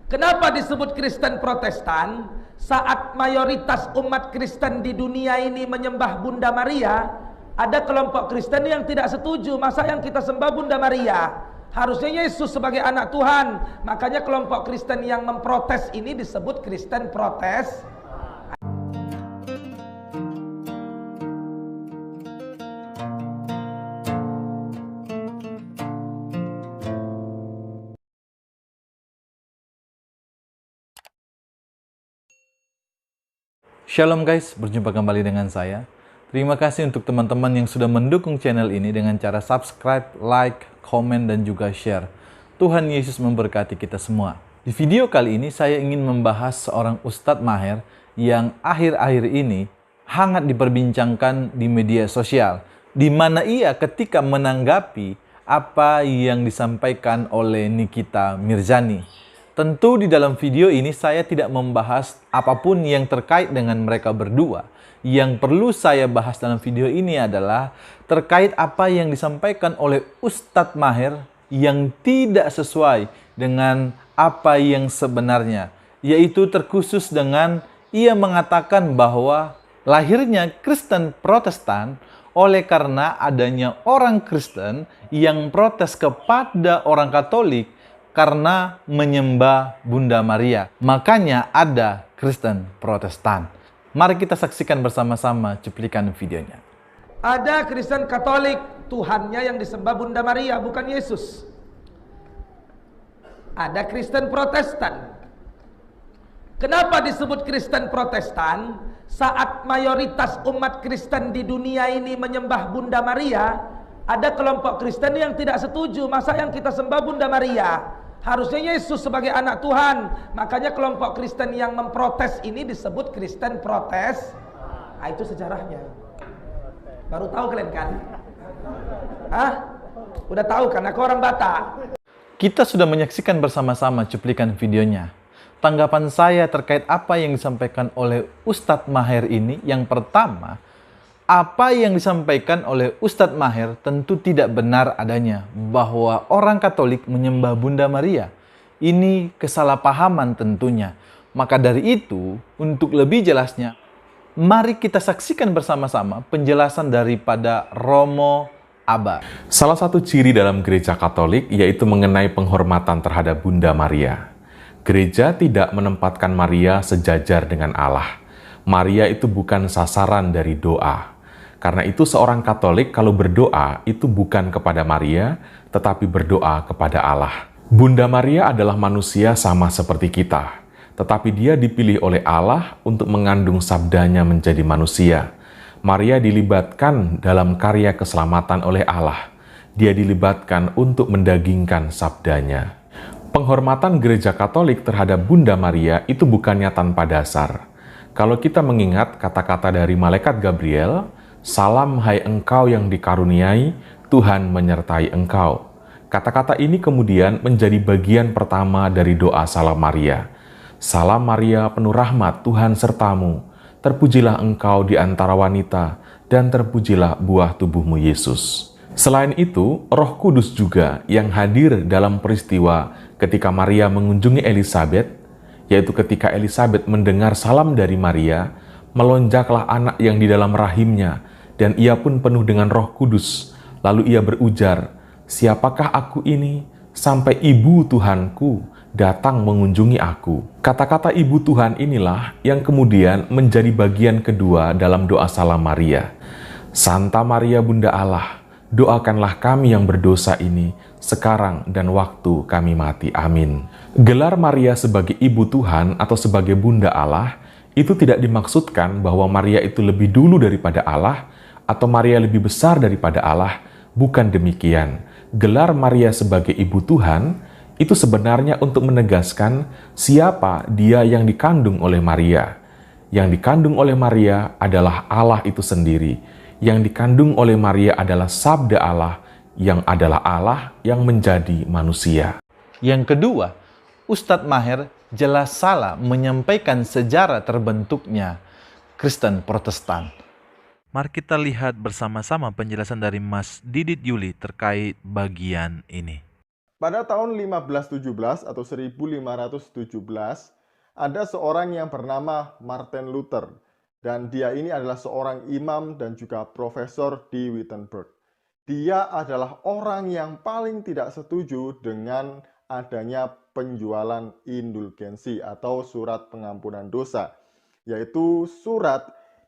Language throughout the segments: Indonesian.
Kenapa disebut Kristen Protestan? Saat mayoritas umat Kristen di dunia ini menyembah Bunda Maria, ada kelompok Kristen yang tidak setuju. Masa yang kita sembah Bunda Maria? Harusnya Yesus sebagai anak Tuhan. Makanya kelompok Kristen yang memprotes ini disebut Kristen Protes. Shalom guys, berjumpa kembali dengan saya. Terima kasih untuk teman-teman yang sudah mendukung channel ini dengan cara subscribe, like, komen, dan juga share. Tuhan Yesus memberkati kita semua. Di video kali ini saya ingin membahas seorang Ustadz Maher yang akhir-akhir ini hangat diperbincangkan di media sosial, di mana ia ketika menanggapi apa yang disampaikan oleh Nikita Mirzani. Tentu di dalam video ini saya tidak membahas apapun yang terkait dengan mereka berdua. Yang perlu saya bahas dalam video ini adalah terkait apa yang disampaikan oleh Ustadz Maher yang tidak sesuai dengan apa yang sebenarnya. Yaitu terkhusus dengan ia mengatakan bahwa lahirnya Kristen Protestan oleh karena adanya orang Kristen yang protes kepada orang Katolik karena menyembah Bunda Maria. Makanya ada Kristen Protestan. Mari kita saksikan bersama-sama cuplikan videonya. Ada Kristen Katolik, Tuhannya yang disembah Bunda Maria, bukan Yesus. Ada Kristen Protestan. Kenapa disebut Kristen Protestan? Saat mayoritas umat Kristen di dunia ini menyembah Bunda Maria, ada kelompok Kristen yang tidak setuju. Masa yang kita sembah Bunda Maria? Harusnya Yesus sebagai anak Tuhan. Makanya kelompok Kristen yang memprotes ini disebut Kristen Protes. Nah, itu sejarahnya. Baru tahu kalian kan? Hah? Udah tahu kan? Aku orang Batak. Kita sudah menyaksikan bersama-sama cuplikan videonya. Tanggapan saya terkait apa yang disampaikan oleh Ustadz Maher ini, yang pertama, apa yang disampaikan oleh Ustadz Maher tentu tidak benar adanya bahwa orang Katolik menyembah Bunda Maria. Ini kesalahpahaman tentunya. Maka dari itu, untuk lebih jelasnya, mari kita saksikan bersama-sama penjelasan daripada Romo Abar. Salah satu ciri dalam gereja Katolik yaitu mengenai penghormatan terhadap Bunda Maria. Gereja tidak menempatkan Maria sejajar dengan Allah. Maria itu bukan sasaran dari doa. Karena itu seorang Katolik kalau berdoa itu bukan kepada Maria, tetapi berdoa kepada Allah. Bunda Maria adalah manusia sama seperti kita, tetapi dia dipilih oleh Allah untuk mengandung sabdanya menjadi manusia. Maria dilibatkan dalam karya keselamatan oleh Allah. Dia dilibatkan untuk mendagingkan sabdanya. Penghormatan gereja Katolik terhadap Bunda Maria itu bukannya tanpa dasar. Kalau kita mengingat kata-kata dari malaikat Gabriel, "Salam hai engkau yang dikaruniai, Tuhan menyertai engkau." Kata-kata ini kemudian menjadi bagian pertama dari doa salam Maria. "Salam Maria, penuh rahmat, Tuhan sertamu. Terpujilah engkau di antara wanita, dan terpujilah buah tubuhmu Yesus." Selain itu, Roh Kudus juga yang hadir dalam peristiwa ketika Maria mengunjungi Elisabet, yaitu ketika Elisabet mendengar salam dari Maria, melonjaklah anak yang di dalam rahimnya, dan ia pun penuh dengan Roh Kudus. Lalu ia berujar, "Siapakah aku ini sampai ibu Tuhanku datang mengunjungi aku?" Kata-kata ibu Tuhan inilah yang kemudian menjadi bagian kedua dalam doa salam Maria. "Santa Maria Bunda Allah, doakanlah kami yang berdosa ini sekarang dan waktu kami mati. Amin." Gelar Maria sebagai ibu Tuhan atau sebagai Bunda Allah itu tidak dimaksudkan bahwa Maria itu lebih dulu daripada Allah atau Maria lebih besar daripada Allah. Bukan demikian. Gelar Maria sebagai ibu Tuhan itu sebenarnya untuk menegaskan siapa dia yang dikandung oleh Maria. Yang dikandung oleh Maria adalah Allah itu sendiri. Yang dikandung oleh Maria adalah sabda Allah, yang adalah Allah yang menjadi manusia. Yang kedua, Ustadz Maher jelas salah menyampaikan sejarah terbentuknya Kristen Protestan. Mari kita lihat bersama-sama penjelasan dari Mas Didit Yuli terkait bagian ini. Pada tahun 1517 atau 1517, ada seorang yang bernama Martin Luther. Dan dia ini adalah seorang imam dan juga profesor di Wittenberg. Dia adalah orang yang paling tidak setuju dengan adanya penjualan indulgensi atau surat pengampunan dosa, yaitu surat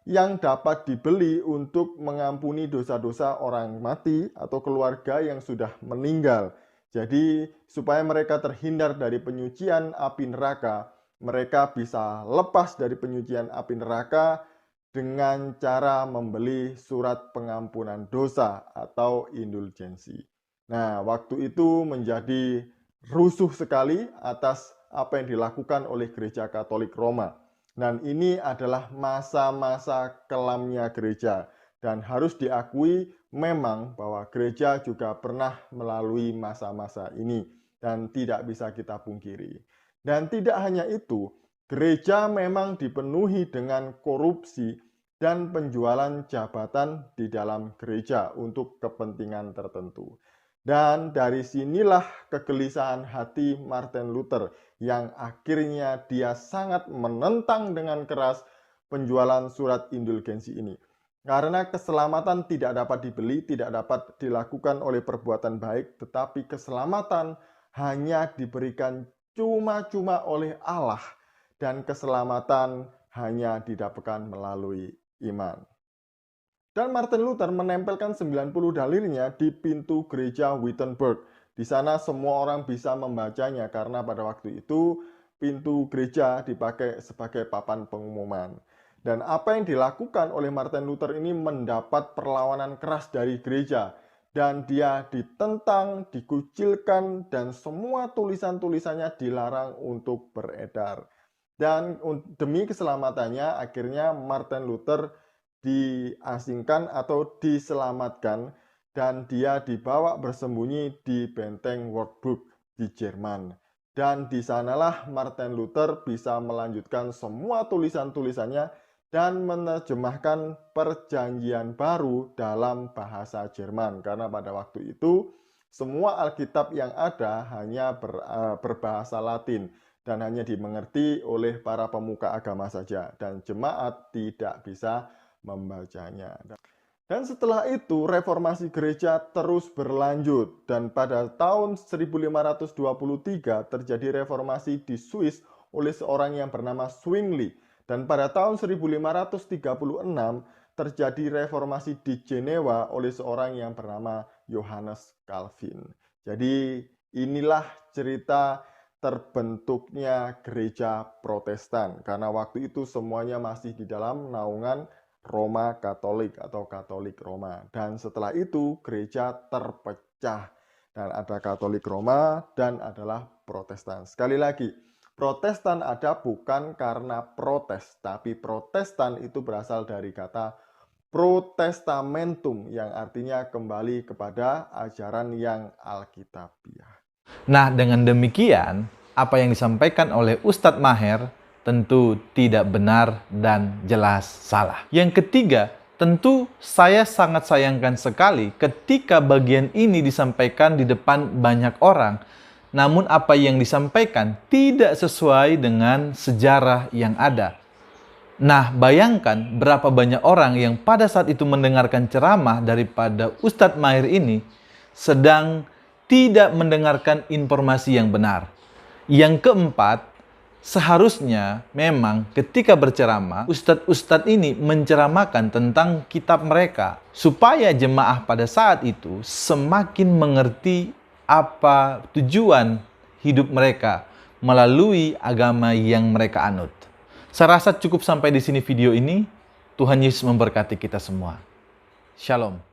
yang dapat dibeli untuk mengampuni dosa-dosa orang mati atau keluarga yang sudah meninggal. Jadi supaya mereka terhindar dari penyucian api neraka, mereka bisa lepas dari penyucian api neraka dengan cara membeli surat pengampunan dosa atau indulgensi. Nah, waktu itu menjadi rusuh sekali atas apa yang dilakukan oleh Gereja Katolik Roma. Dan ini adalah masa-masa kelamnya gereja. Dan harus diakui memang bahwa gereja juga pernah melalui masa-masa ini. Dan tidak bisa kita pungkiri. Dan tidak hanya itu, gereja memang dipenuhi dengan korupsi dan penjualan jabatan di dalam gereja untuk kepentingan tertentu. Dan dari sinilah kegelisahan hati Martin Luther yang akhirnya dia sangat menentang dengan keras penjualan surat indulgensi ini. Karena keselamatan tidak dapat dibeli, tidak dapat dilakukan oleh perbuatan baik, tetapi keselamatan hanya diberikan cuma-cuma oleh Allah, dan keselamatan hanya didapatkan melalui iman. Dan Martin Luther menempelkan 90 dalilnya di pintu gereja Wittenberg. Di sana semua orang bisa membacanya karena pada waktu itu pintu gereja dipakai sebagai papan pengumuman. Dan apa yang dilakukan oleh Martin Luther ini mendapat perlawanan keras dari gereja. Dan dia ditentang, dikucilkan, dan semua tulisan-tulisannya dilarang untuk beredar. Dan demi keselamatannya akhirnya Martin Luther diasingkan atau diselamatkan dan dia dibawa bersembunyi di benteng Wartburg di Jerman. Dan di sanalah Martin Luther bisa melanjutkan semua tulisan-tulisannya dan menerjemahkan perjanjian baru dalam bahasa Jerman. Karena pada waktu itu semua Alkitab yang ada hanya berbahasa Latin dan hanya dimengerti oleh para pemuka agama saja. Dan jemaat tidak bisa membacanya. Dan setelah itu reformasi gereja terus berlanjut dan pada tahun 1523 terjadi reformasi di Swiss oleh seorang yang bernama Zwingli, dan pada tahun 1536 terjadi reformasi di Jenewa oleh seorang yang bernama Johannes Calvin. Jadi inilah cerita terbentuknya gereja Protestan karena waktu itu semuanya masih di dalam naungan Roma Katolik atau Katolik Roma. Dan setelah itu gereja terpecah dan ada Katolik Roma dan adalah Protestan. Sekali lagi, Protestan ada bukan karena protes, tapi Protestan itu berasal dari kata protestamentum yang artinya kembali kepada ajaran yang alkitabiah. Nah, dengan demikian, apa yang disampaikan oleh Ustadz Maher tentu tidak benar dan jelas salah. Yang ketiga, tentu saya sangat sayangkan sekali ketika bagian ini disampaikan di depan banyak orang, namun apa yang disampaikan tidak sesuai dengan sejarah yang ada. Nah, bayangkan berapa banyak orang yang pada saat itu mendengarkan ceramah daripada Ustadz Maher ini sedang tidak mendengarkan informasi yang benar. Yang keempat, seharusnya memang ketika berceramah, ustadz-ustadz ini menceramakan tentang kitab mereka supaya jemaah pada saat itu semakin mengerti apa tujuan hidup mereka melalui agama yang mereka anut. Saya rasa cukup sampai di sini video ini. Tuhan Yesus memberkati kita semua. Shalom.